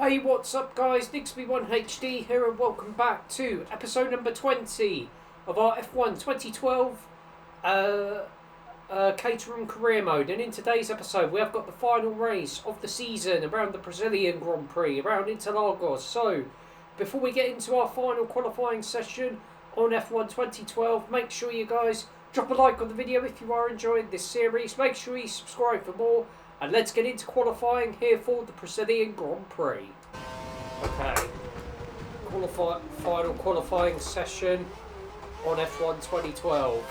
Hey, what's up guys, Nixby1HD here and welcome back to episode number 20 of our F1 2012 Caterham career mode. And in today's episode we have got the final race of the season around the Brazilian Grand Prix, around Interlagos. So, before we get into our final qualifying session on F1 2012, make sure you guys drop a like on the video if you are enjoying this series. Make sure you subscribe for more. And let's get into qualifying here for the Brazilian Grand Prix. Okay, final qualifying session on F1 2012.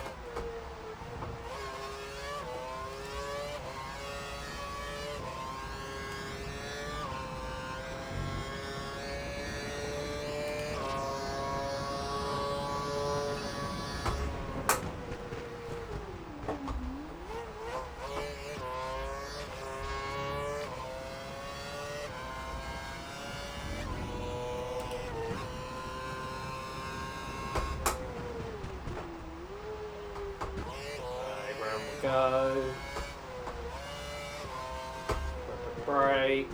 Go. Break.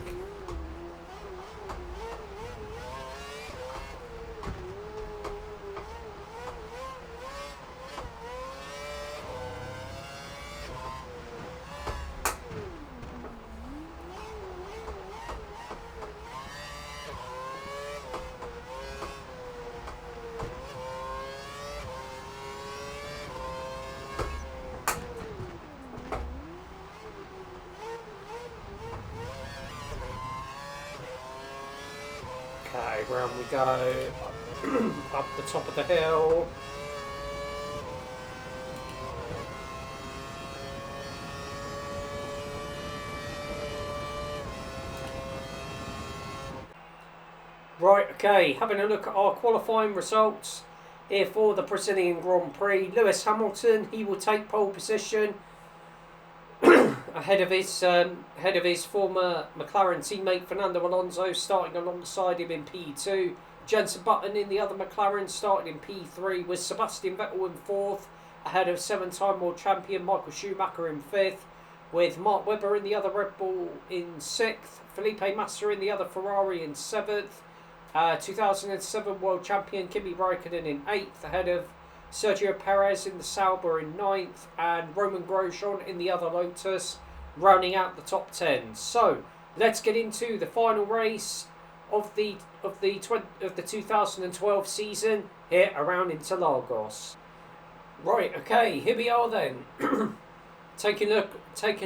Okay, round we go, up the top of the hill. Right, okay, having a look at our qualifying results here for the Brazilian Grand Prix. Lewis Hamilton, he will take pole position ahead of his former McLaren teammate Fernando Alonso, starting alongside him in P2. Jenson Button in the other McLaren starting in P3, with Sebastian Vettel in 4th, ahead of 7-time world champion Michael Schumacher in 5th, with Mark Webber in the other Red Bull in 6th, Felipe Massa in the other Ferrari in 7th, 2007 world champion Kimi Raikkonen in 8th, ahead of Sergio Perez in the Sauber in 9th, and Roman Grosjean in the other Lotus, rounding out the top 10. So let's get into the final race of the 2012 season here around Interlagos. Right, okay, here we are then. taking a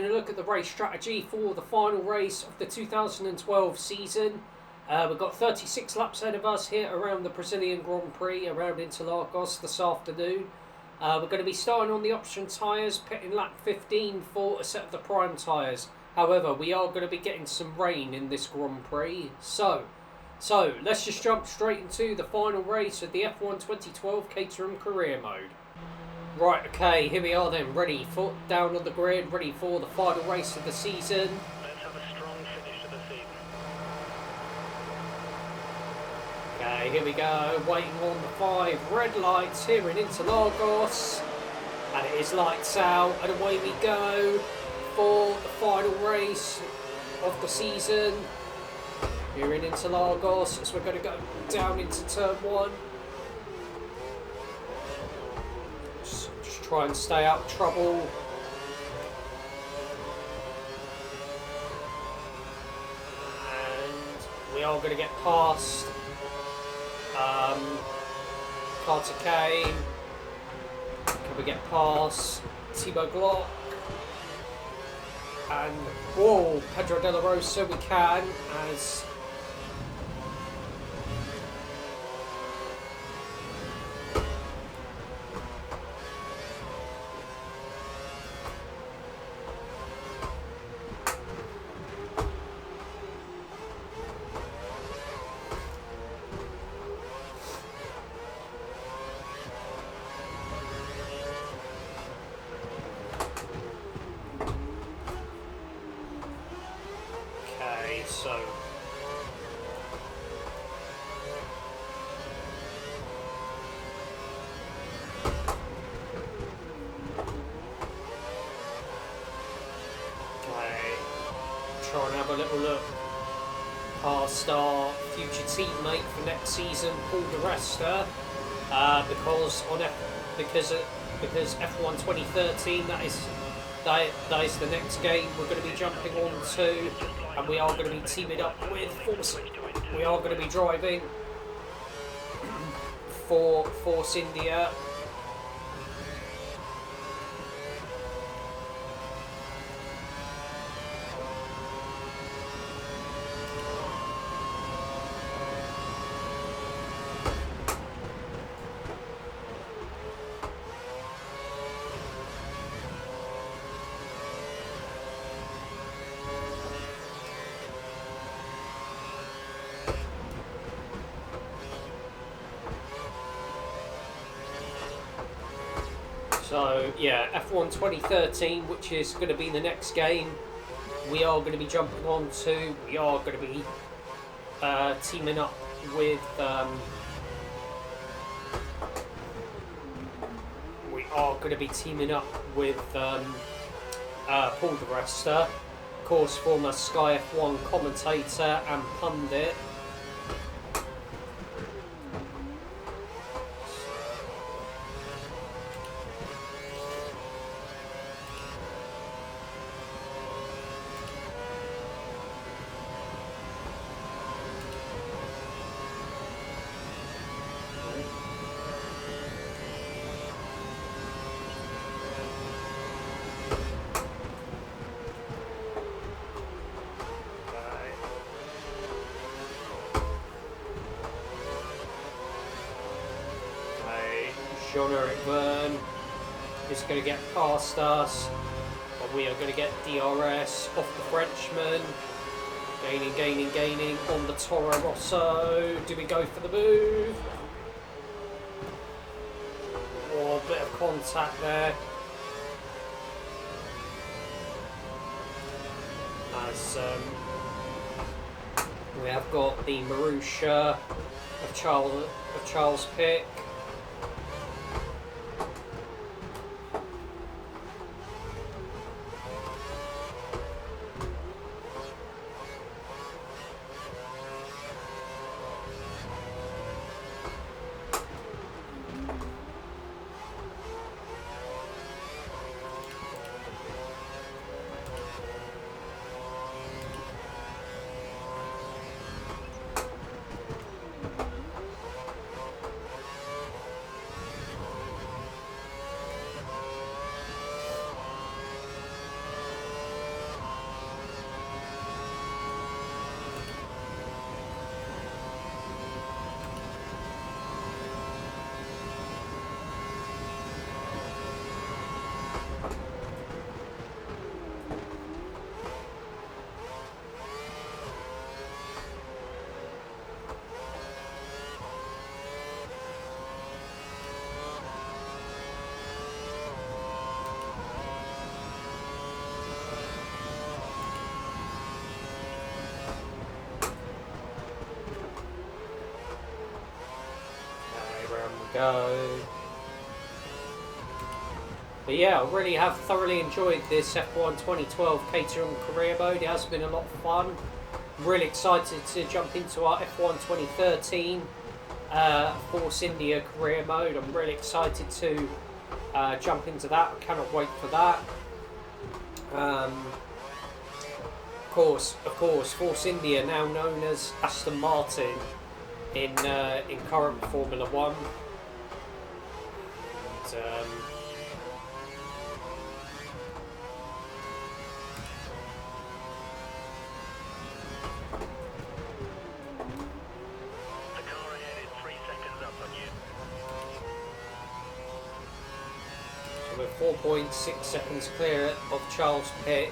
look at the race strategy for the final race of the 2012 season. We've got 36 laps ahead of us here around the Brazilian Grand Prix, around Interlagos this afternoon. We're going to be starting on the option tyres, pitting lap 15 for a set of the prime tyres. However, we are going to be getting some rain in this Grand Prix. So let's just jump straight into the final race of the F1 2012 Caterham career mode. Right, okay, here we are then, ready, foot down on the grid, ready for the final race of the season. Okay, here we go, waiting on the 5 red lights here in Interlagos, and it is lights out, and away we go for the final race of the season here in Interlagos, as we're going to go down into turn 1. Just try and stay out of trouble. And we are going to get past Carter Kane. Can we get past Thibaut Glock? And whoa, Pedro De La Rosa we can, as so try and have a little look past our future teammate for next season, Paul di Resta, because F1 2013 that is the next game we're going to be jumping on to, and we are going to be teaming up with Force. We are going to be driving for Force India. So yeah, F1 2013, which is going to be the next game we are going to be jumping on to. We are going to be teaming up with Paul di Resta, of course, former Sky F1 commentator and pundit. Jean-Eric Verne is going to get past us, but we are going to get DRS off the Frenchman. Gaining on the Toro Rosso. Do we go for the move? Oh, a bit of contact there. As we have got the Marussia of Charles Pick. Go. But yeah, I really have thoroughly enjoyed this F1 2012 Caterham career mode. It has been a lot of fun. I'm really excited to jump into our F1 2013 Force India career mode. I'm really excited to jump into that. I cannot wait for that. Of course, Force India, now known as Aston Martin in current Formula One. The car ahead is 3 seconds up on you. So we're 4.6 seconds clear of Charles Pitt.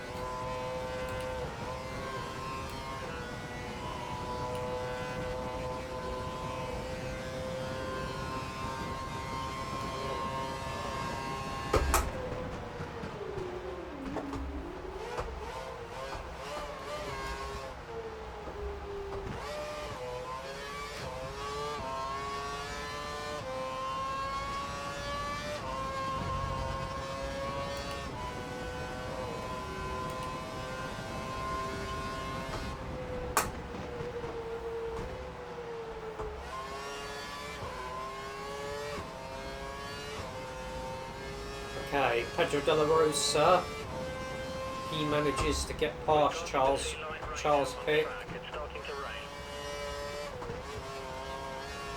Okay, Pedro de la Rosa. He manages to get past Charles Pitt. It's starting to rain.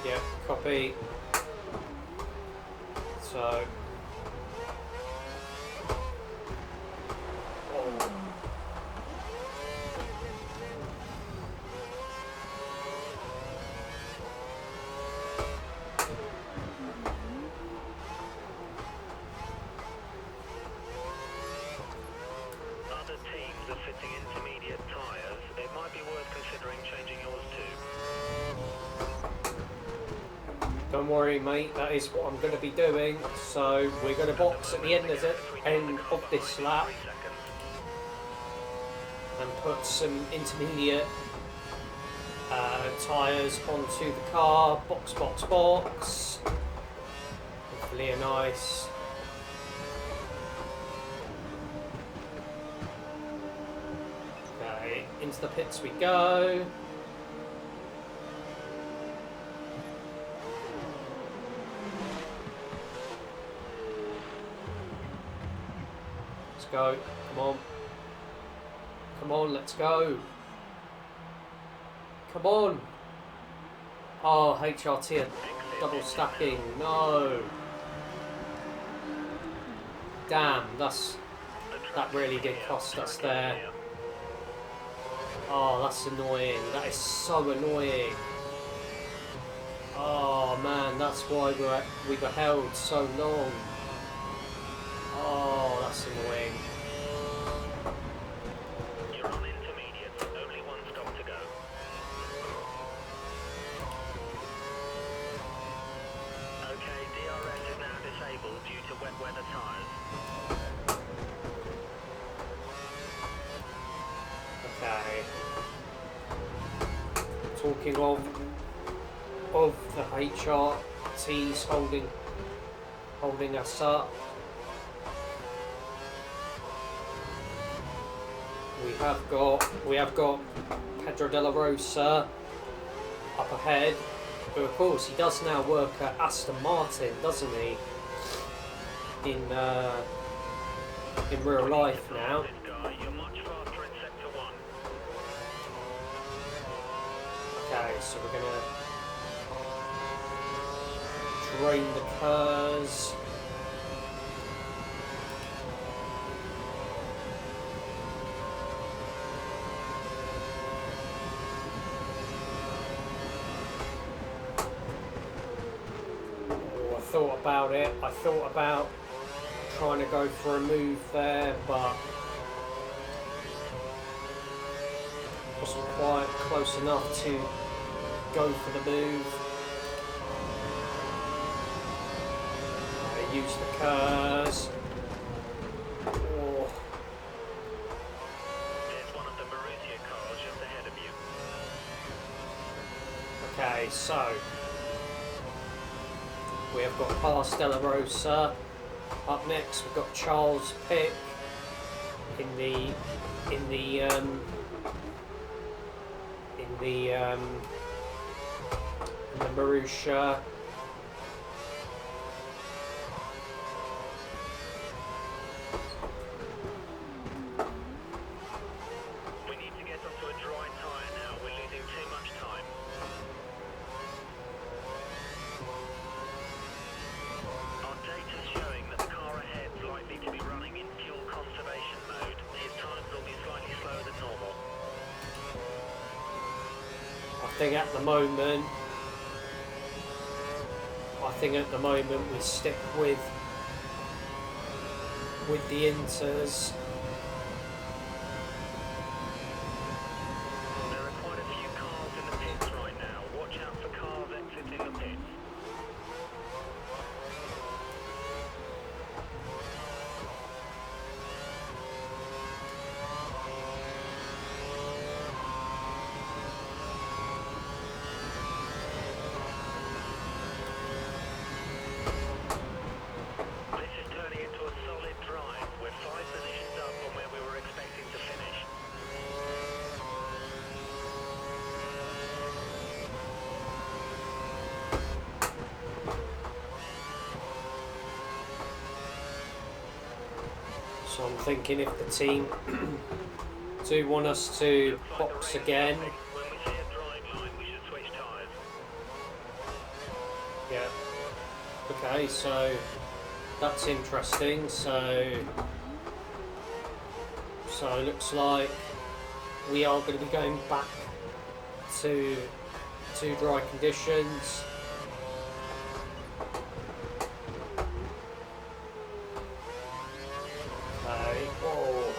Yep, copy. So. Other teams are fitting intermediate tyres. It might be worth considering changing yours too. Don't worry, mate. That is what I'm going to be doing. So we're going to box at the end of this lap and put some intermediate tyres onto the car. Box, box, box. Hopefully, a nice. Okay, into the pits we go. Go, come on. Come on, let's go. Come on. Oh, HRT double stacking. No. Damn, that really did cost us there. Oh, that's annoying. That is so annoying. Oh man, that's why we were held so long. Oh, that's annoying. You're on intermediate, only one stop to go. Okay, DRS is now disabled due to wet weather tyres. Okay. Talking of the HRTs holding us up. We have got Pedro de la Rosa up ahead, but of course he does now work at Aston Martin, doesn't he? In real life now. You're much faster in sector 1. Okay, so we're gonna drain the curves. I thought about trying to go for a move there, but wasn't quite close enough to go for the move. I use the curves. Oh. There's one of the Marussia cars just ahead of you. Okay, so we have got past De La Rosa. Up next, we've got Charles Pitt in the Marussia. We need to get onto a dry tyre now. We're losing too much time. Our data's showing that the car ahead is likely to be running in fuel conservation mode. His times will be slightly slower than normal. I think at the moment we stick with the inters. There are quite a few cars in the pits right now. Watch out for cars exiting the pits. This is turning into a solid drive. We're 5 positions So I'm thinking if the team do want us to box again. When we see a drying line, we should switch tyres. Yeah. Okay, so that's interesting. So it looks like we are going to be going back to dry conditions. Okay. Whoa.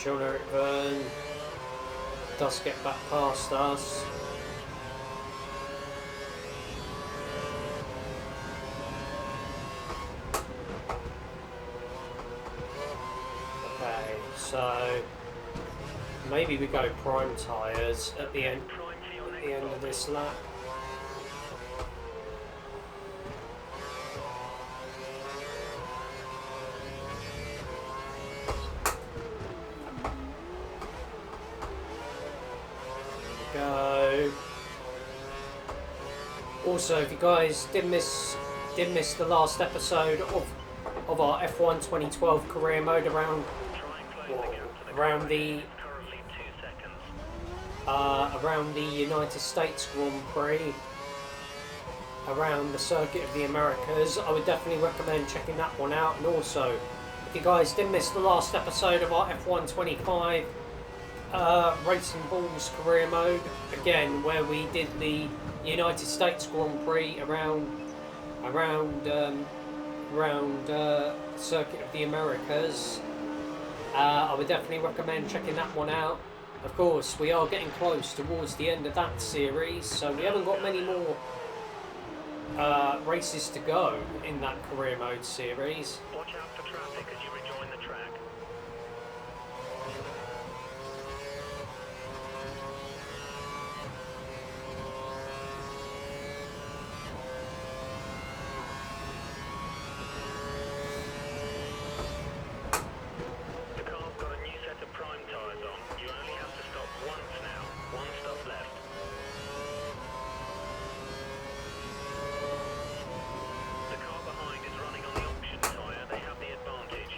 Jean-Eric Verne does get back past us. Okay, so maybe we go prime tyres at the end of this lap. Go. Also, if you guys did miss the last episode of our F1 2012 career mode around the United States Grand Prix, around the Circuit of the Americas, I would definitely recommend checking that one out. And also, if you guys did miss the last episode of our F1 25 Racing Balls career mode, again, where we did the United States Grand Prix around Circuit of the Americas, I would definitely recommend checking that one out. Of course, we are getting close towards the end of that series, so we haven't got many more races to go in that career mode series. Watch out for traffic as you rejoin the track. The car's got a new set of prime tyres on. You only have to stop once now. One stop left. The car behind is running on the option tyre. They have the advantage.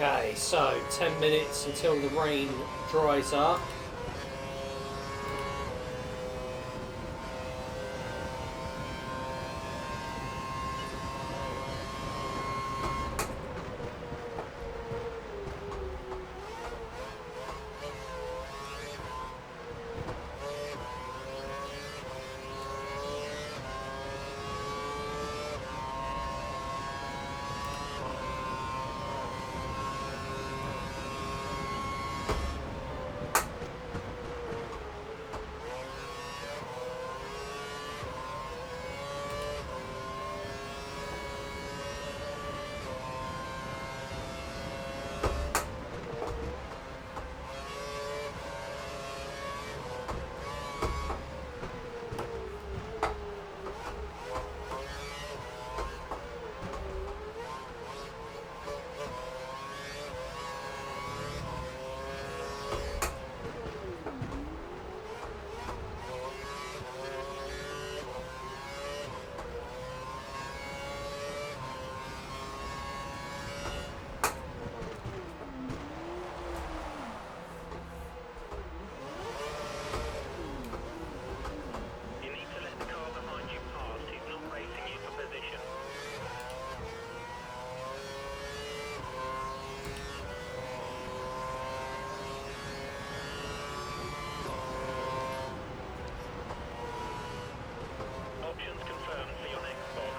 Okay, so 10 minutes until the rain dries up. You need to let the car behind you pass. He's not racing you for position. Options confirmed for your next box.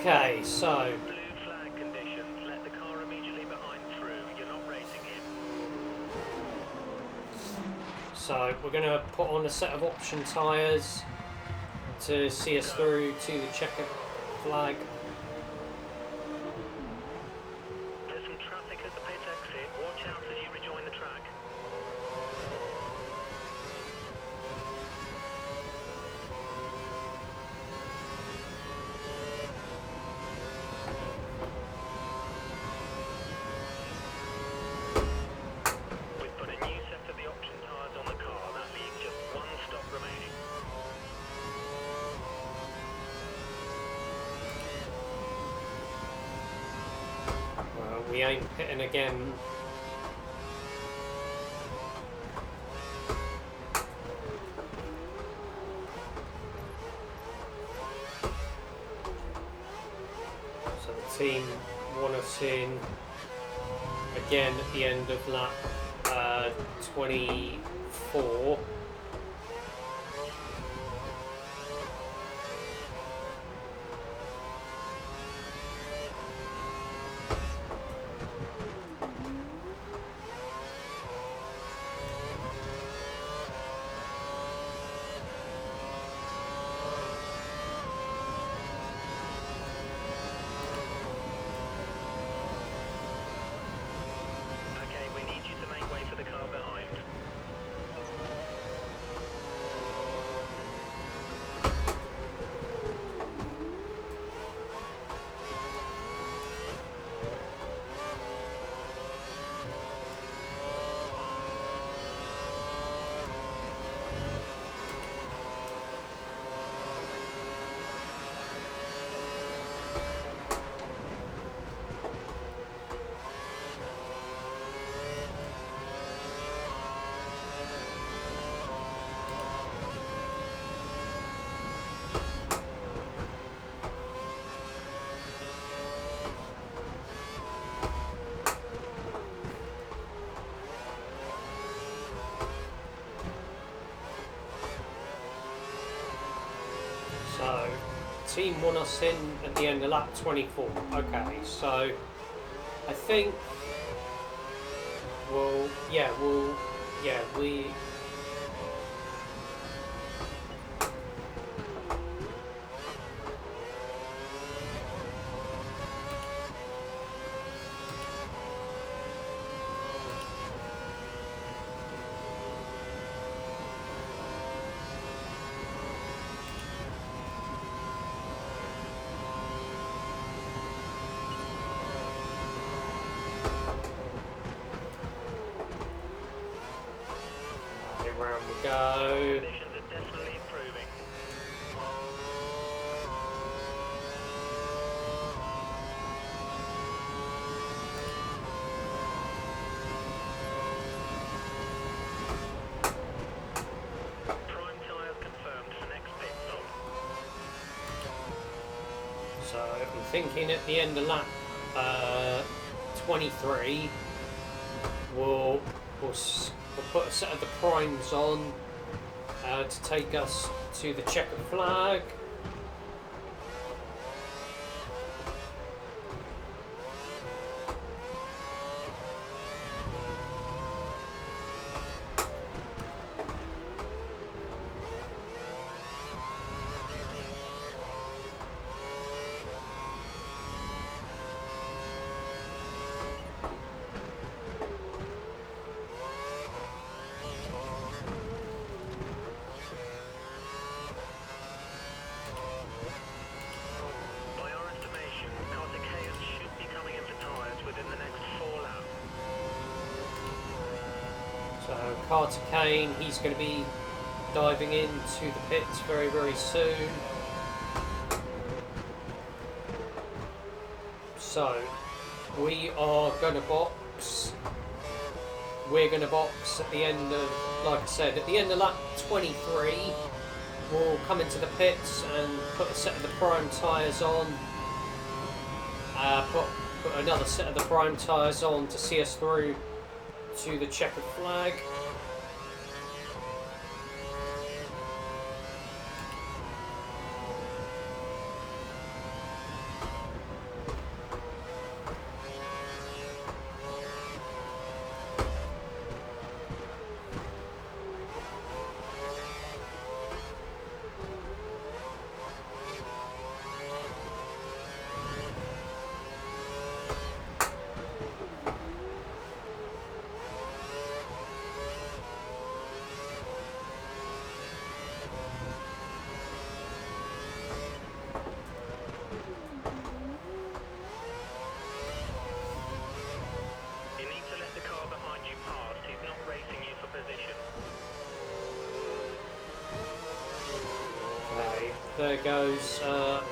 Okay, so Blue flag conditions. Let the car immediately behind through. You're not racing him. so we're going to put on a set of option tyres to see us through to the checkered flag. There's some traffic at the pit exit. Watch out as you rejoin the track. We've put a new set of the option tyres on the car. That leaves just one stop remaining. Well, we ain't pitting again. So the team want us in again at the end of lap 24. Okay, we need you to make way for the car behind. So team want us in at the end of lap 24. Okay, so I think we round we go. Conditions are definitely improving. So I'm thinking at the end of lap 23, we'll put a set of the primes on to take us to the checkered flag. Carter Kane, he's going to be diving into the pits very, very soon. So, we are going to box. We're going to box at the end of, like I said, at the end of lap 23, we'll come into the pits and put a set of the prime tyres on. Put another set of the prime tyres on to see us through to the checkered flag. There goes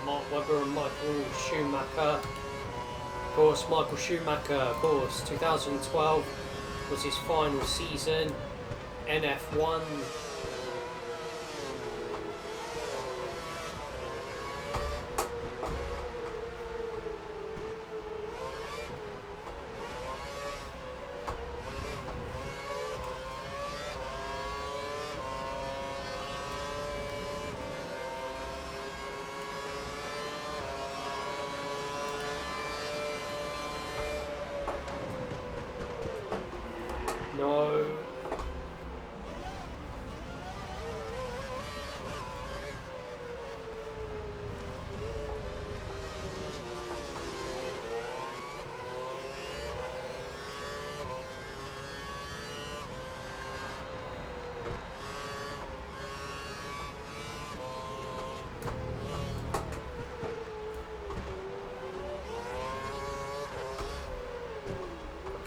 Mark Webber and Michael Schumacher. Of course, Michael Schumacher, of course, 2012 was his final season, NF1. No.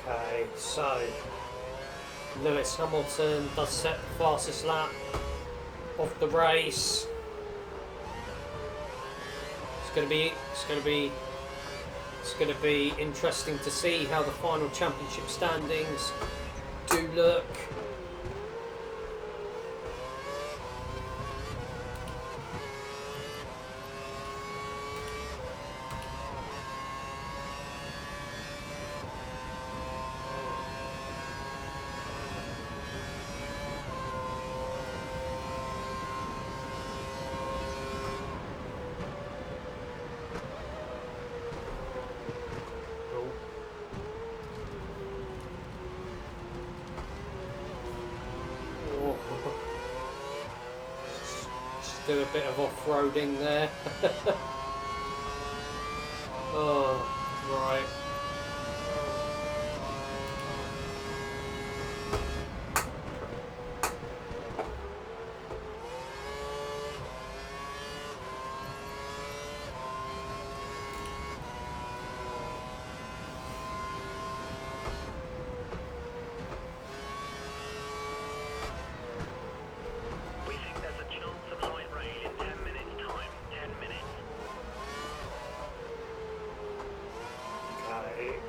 Okay, so Lewis Hamilton does set the fastest lap of the race. It's going to be interesting to see how the final championship standings do look. Do a bit of off-roading there. Oh, right.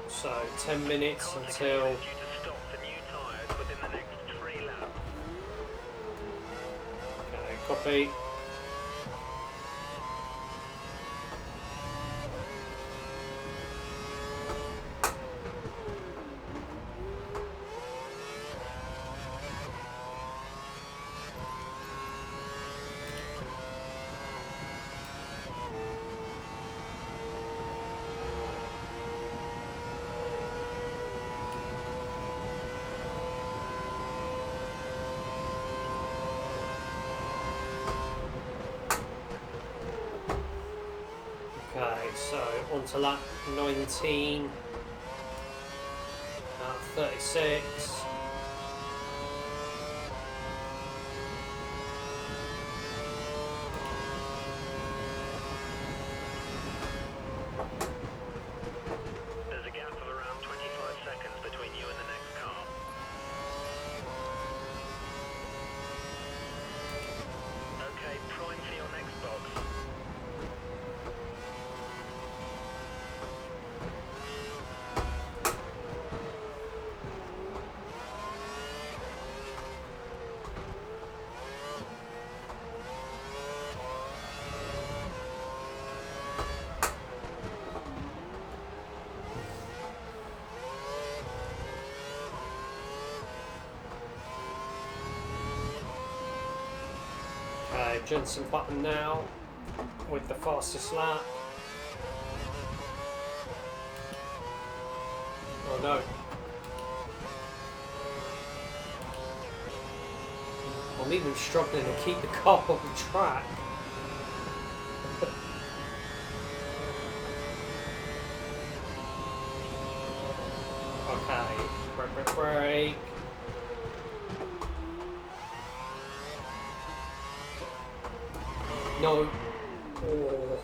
So 10 minutes until okay, copy. So on to lap 19, 36. There's a gap of around 25 seconds between you and the next car. Okay, prime for your next box. Jensen Button now with the fastest lap. Oh no. I'm even struggling to keep the car on track. Okay, brake. No. Oh.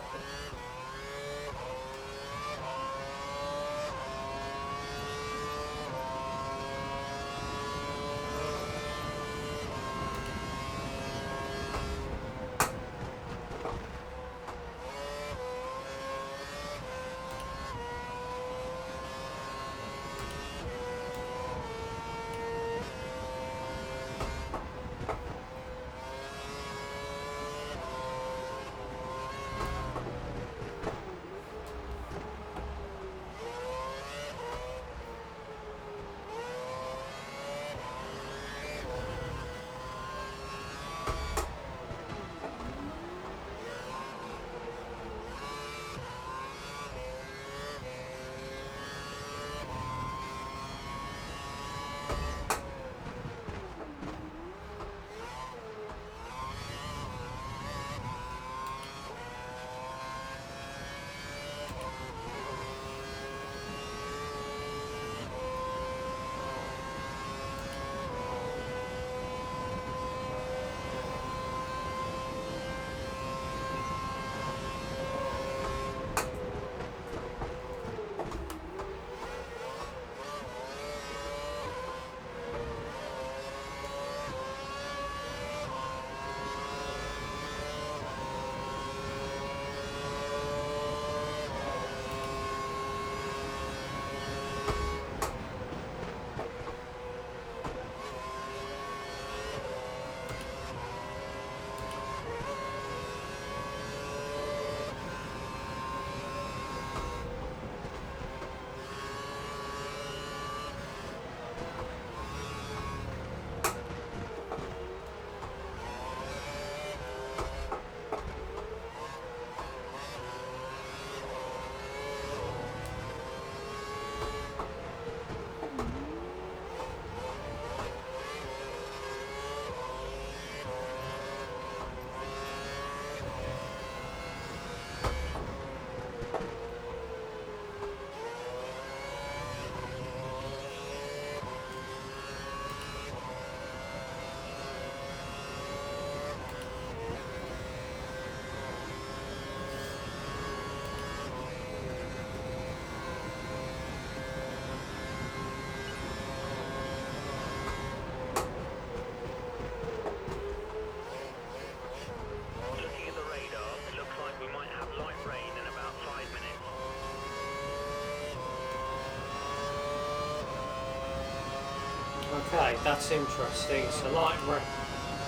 Okay, that's interesting. So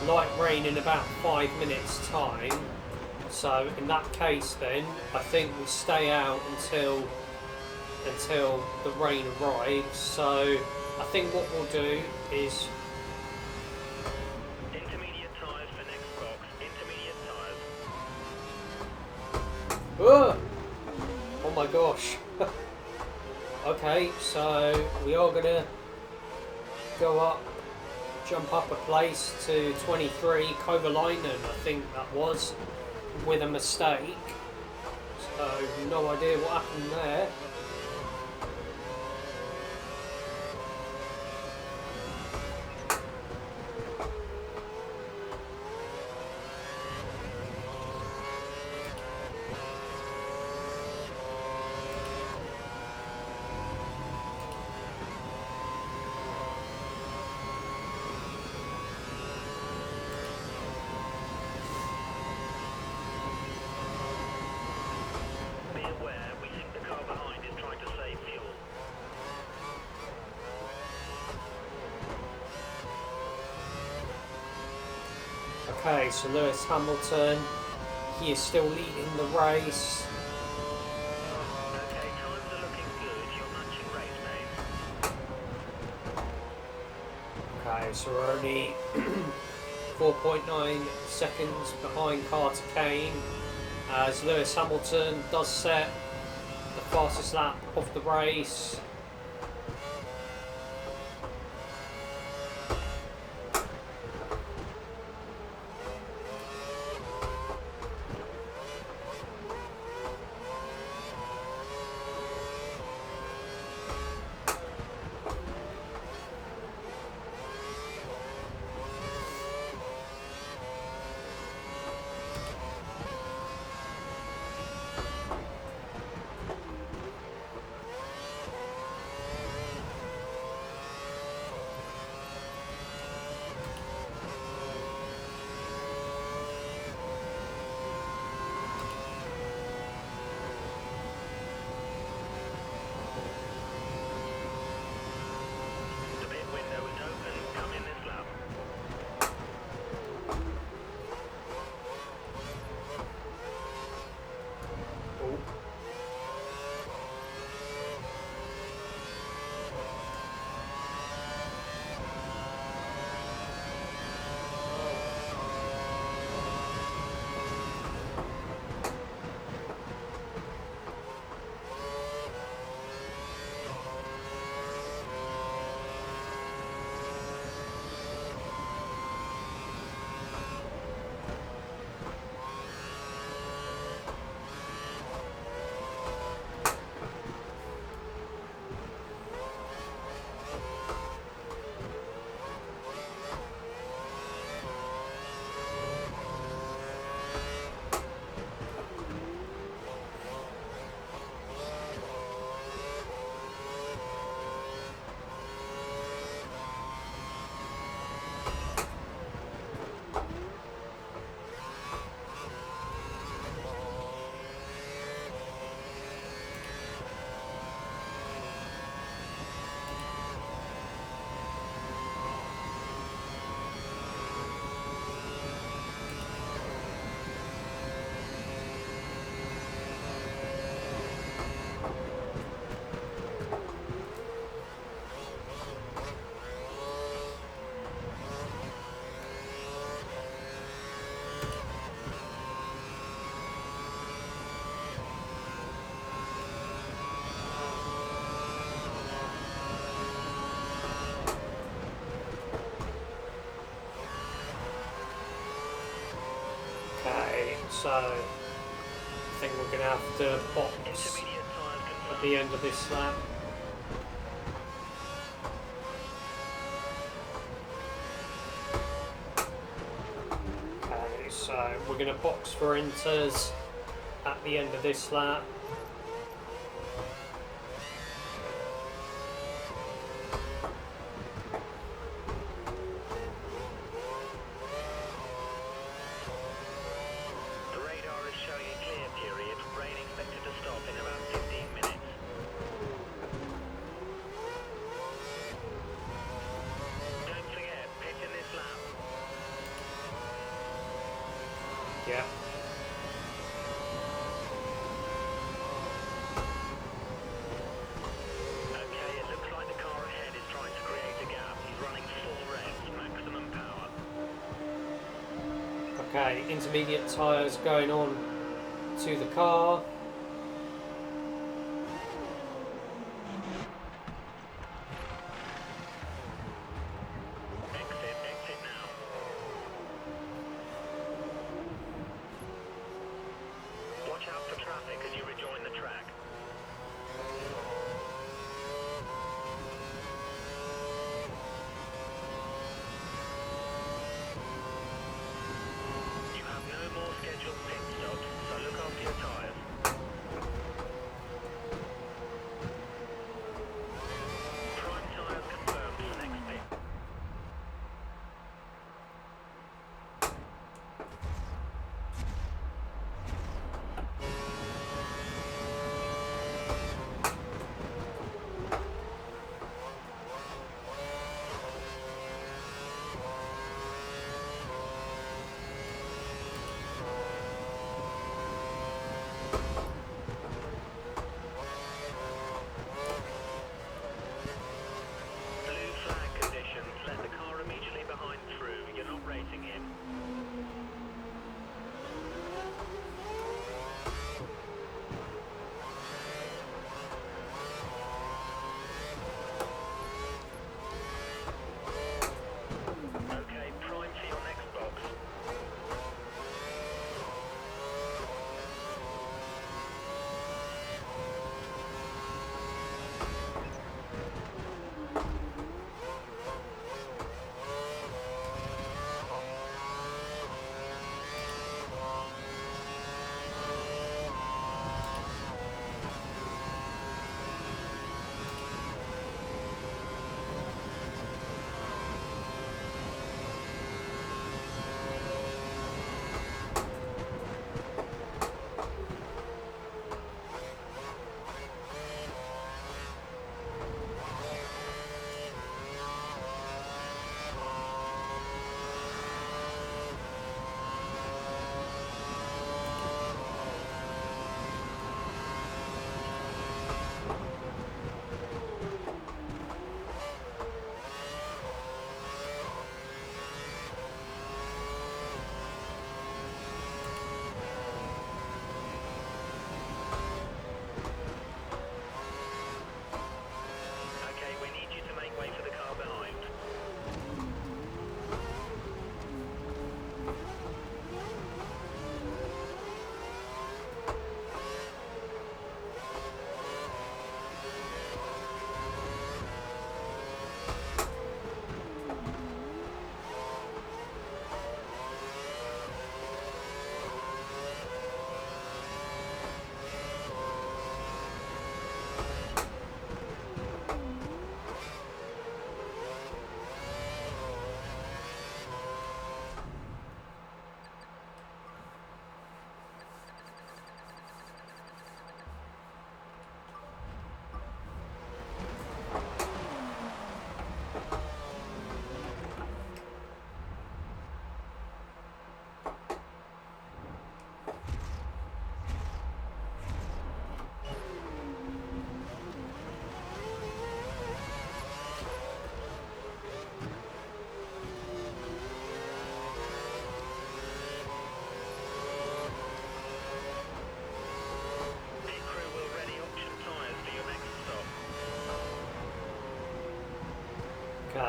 light rain in about 5 minutes time. So in that case then, I think we stay out until the rain arrives. So I think what we'll do is Intermediate tyres for next box. Intermediate tyres. oh my gosh. Okay, so we are gonna go up, jump up a place to 23 Kovalainen, I think that was, with a mistake. So No idea what happened there. Be aware, we think the car behind is trying to save fuel. Okay, so Lewis Hamilton, he is still leading the race. Okay, times are looking good. You're matching race pace. Okay, so we're only 4.9 seconds behind Carter Kane as Lewis Hamilton does set the fastest lap of the race. The pit window is open. Come in this lap. Oh. Okay, so I think we're going to have to box Intermediate tyres at confirmed. the end of this lap. Okay, so we're going to box for inters at the end of this lap. The radar is showing a clear period. Rain expected to stop in about 15 minutes. Don't forget, pit in this lap. Yeah. Okay, it looks like the car ahead is trying to create a gap. He's running full revs, maximum power. Okay, intermediate tyres going on to the car. Exit now. Watch out for traffic as you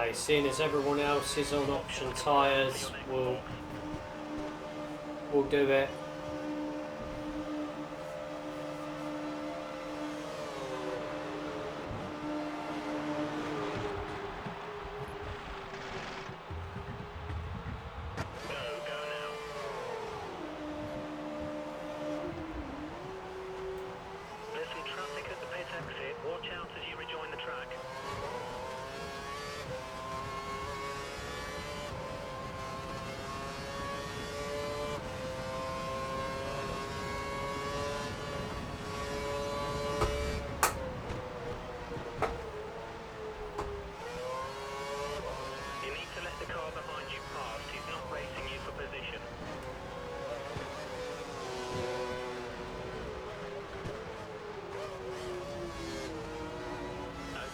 Okay, seeing as everyone else is on option tyres, we'll do it. Watch out as you rejoin the track. You need to let the car behind you pass. He's not racing you for position.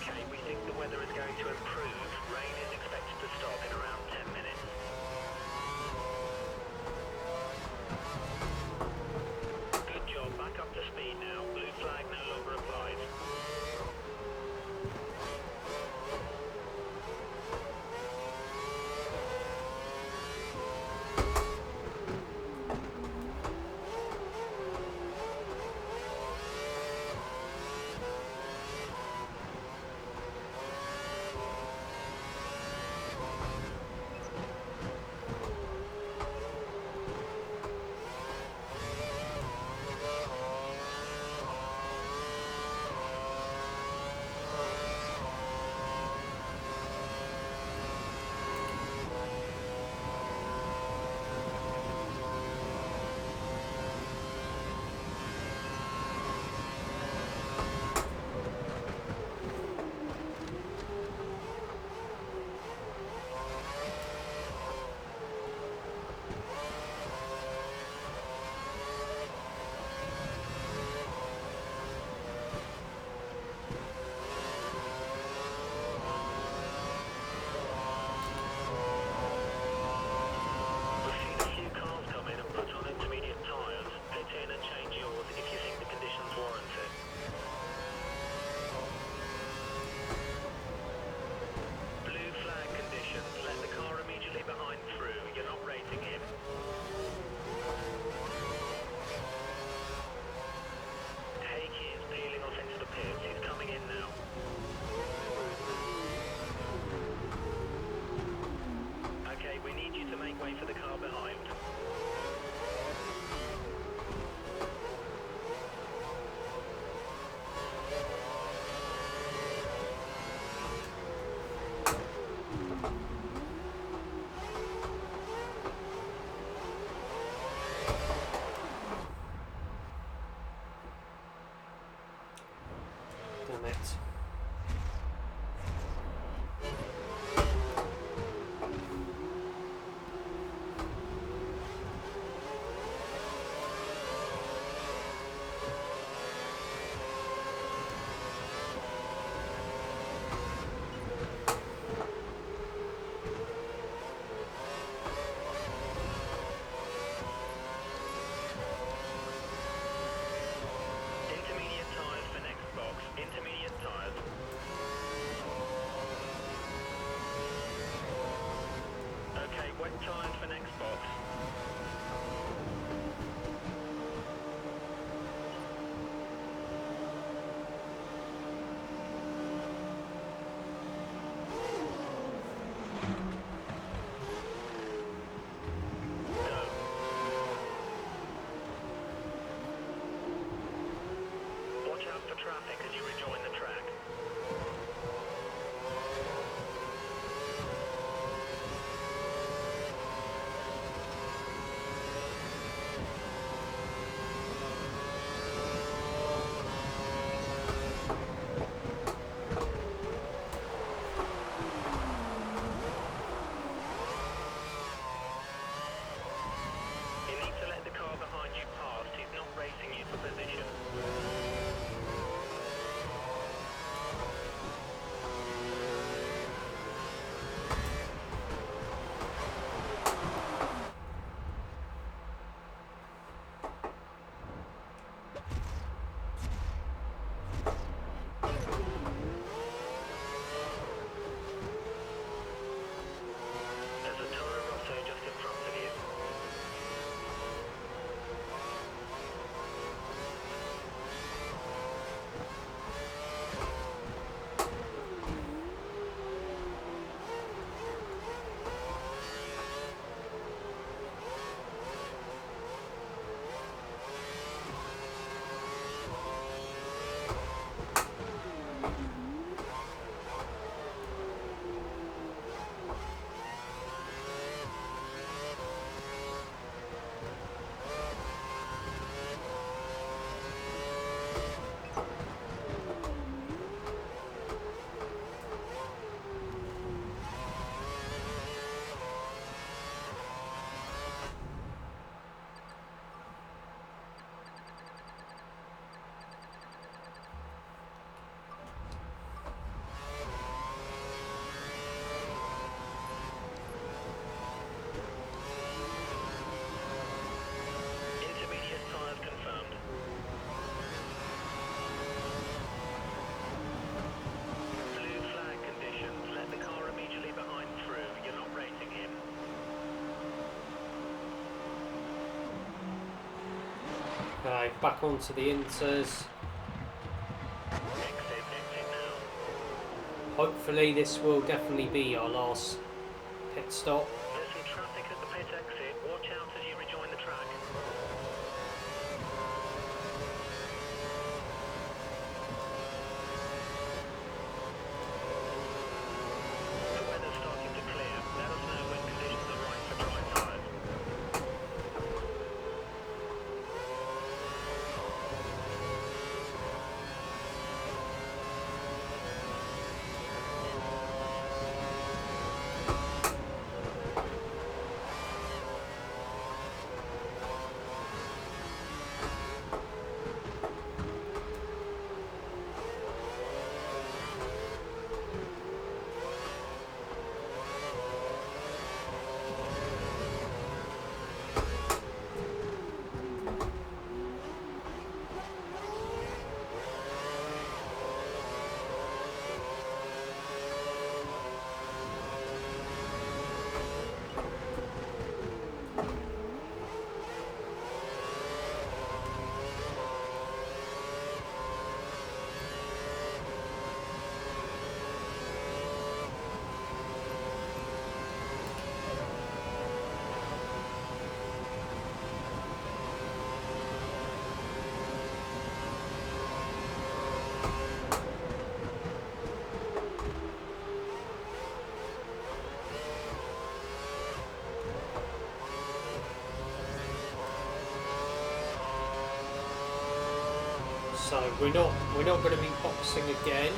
Okay, we think the weather is going to improve. Rain is expected to stop in around 10 minutes. Good job, back up to speed now. Blue flag no longer applies. Wait for the car behind. Damn it. Wet tyres for next box. Go. Watch out for traffic as you rejoin the track. Okay, back onto the inters. Exit now. Hopefully this will definitely be our last pit stop. There's some traffic at the pit exit. Watch out as you rejoin the track. The weather's starting to clear. Let us know when conditions are right for dry tyres. So we're not going to be boxing again.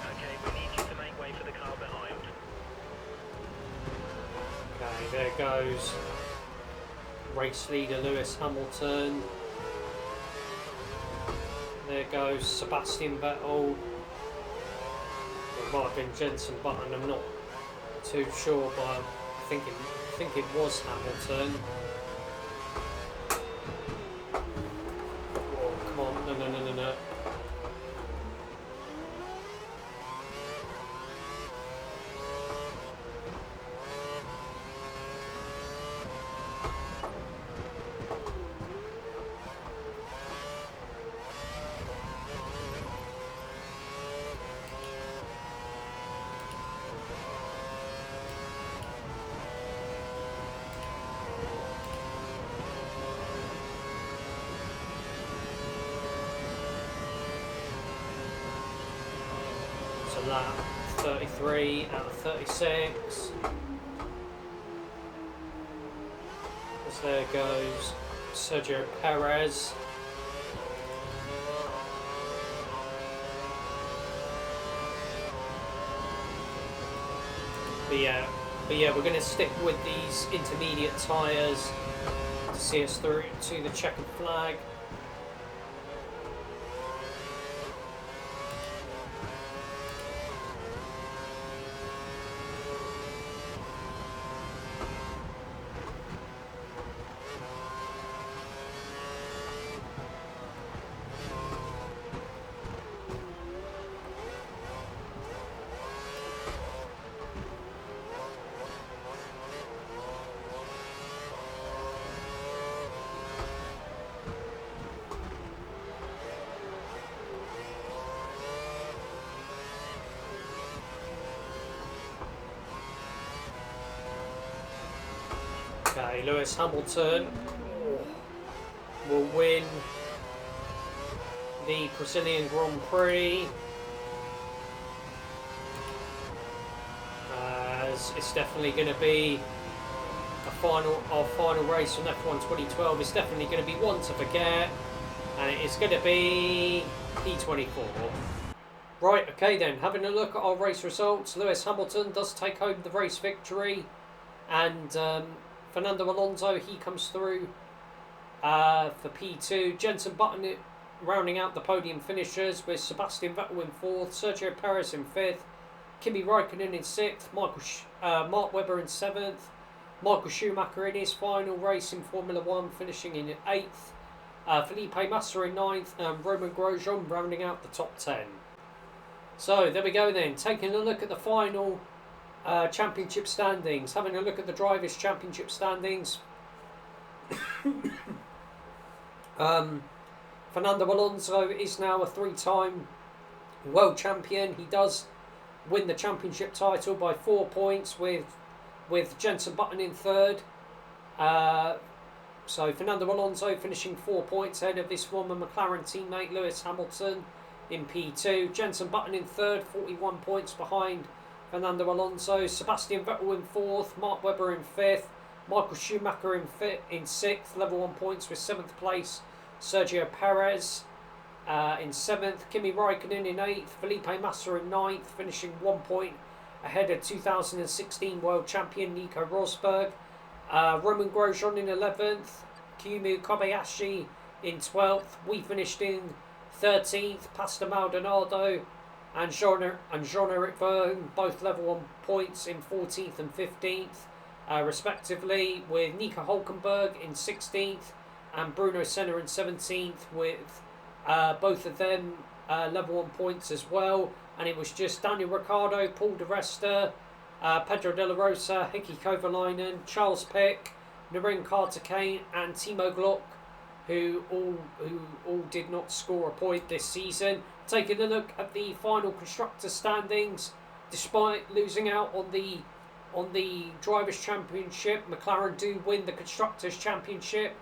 Okay, we need you to make way for the car behind. Okay, there goes race leader Lewis Hamilton. There goes Sebastian Vettel. It might have been Jenson Button, I'm not too sure, but I think it was Hamilton. Oh, come on, no. So lap 33 out of 36. As there goes Sergio Perez. But yeah, we're going to stick with these intermediate tyres to see us through to the checkered flag. Okay, Lewis Hamilton will win the Brazilian Grand Prix, as it's definitely going to be our final race from F1 2012. It's definitely going to be one to forget, and it is going to be P24. Right, okay then, having a look at our race results, Lewis Hamilton does take home the race victory, and Fernando Alonso, he comes through for P2. Jenson Button rounding out the podium finishers with Sebastian Vettel in 4th, Sergio Perez in 5th, Kimi Raikkonen in 6th, Mark Webber in 7th, Michael Schumacher in his final race in Formula 1 finishing in 8th, Felipe Massa in 9th, and Roman Grosjean rounding out the top 10. So there we go then, taking a look at the final championship standings, having a look at the Drivers' Championship standings. Fernando Alonso is now a 3-time world champion. He does win the championship title by 4 points with Jenson Button in 3rd. So Fernando Alonso finishing 4 points ahead of his former McLaren teammate Lewis Hamilton in P2. Jenson Button in 3rd, 41 points behind Fernando Alonso. Sebastian Vettel in 4th, Mark Webber in 5th, Michael Schumacher in 6th, level 1 points with 7th place Sergio Perez in 7th, Kimi Raikkonen in 8th, Felipe Massa in 9th, finishing 1 point ahead of 2016 world champion Nico Rosberg. Roman Grosjean in 11th, Kiyomi Kobayashi in 12th. We finished in 13th, Pastor Maldonado and Jean-Eric Vergne, both level 1 points in 14th and 15th, respectively, with Nico Hülkenberg in 16th and Bruno Senna in 17th, with both of them level 1 points as well. And it was just Daniel Ricciardo, Paul di Resta, Pedro de la Rosa, Heikki Kovalainen, Charles Pic, Naren Carter-Kane and Timo Glock, who all did not score a point this season. Taking a look at the final constructor standings, despite losing out on the Drivers' Championship, McLaren do win the Constructors' Championship.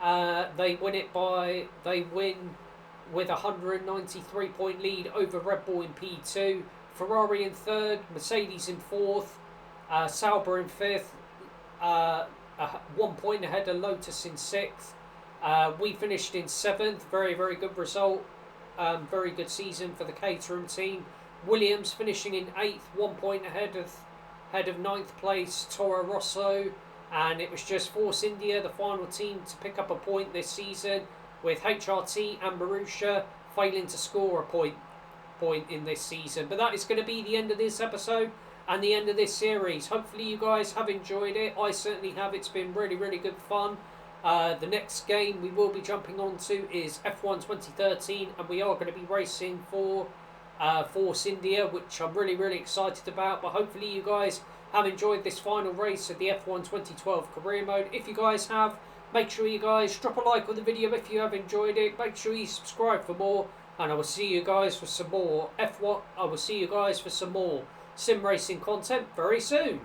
They win with a 193 point lead over Red Bull in P2, Ferrari in 3rd, Mercedes in 4th, Sauber in 5th, 1 point ahead of Lotus in 6th. We finished in 7th, very good result, very good season for the Caterham team. Williams finishing in 8th, 1 point ahead of 9th place Toro Rosso, and it was just Force India, the final team to pick up a point this season, with HRT and Marussia failing to score a point in this season. But that is going to be the end of this episode and the end of this series. Hopefully you guys have enjoyed it. I certainly have. It's been really good fun. The next game we will be jumping on to is F1 2013, and we are going to be racing for Force India, which I'm really excited about. But hopefully you guys have enjoyed this final race of the F1 2012 career mode. If you guys have, make sure you guys drop a like on the video if you have enjoyed it. Make sure you subscribe for more, and I will see you guys for some more sim racing content very soon.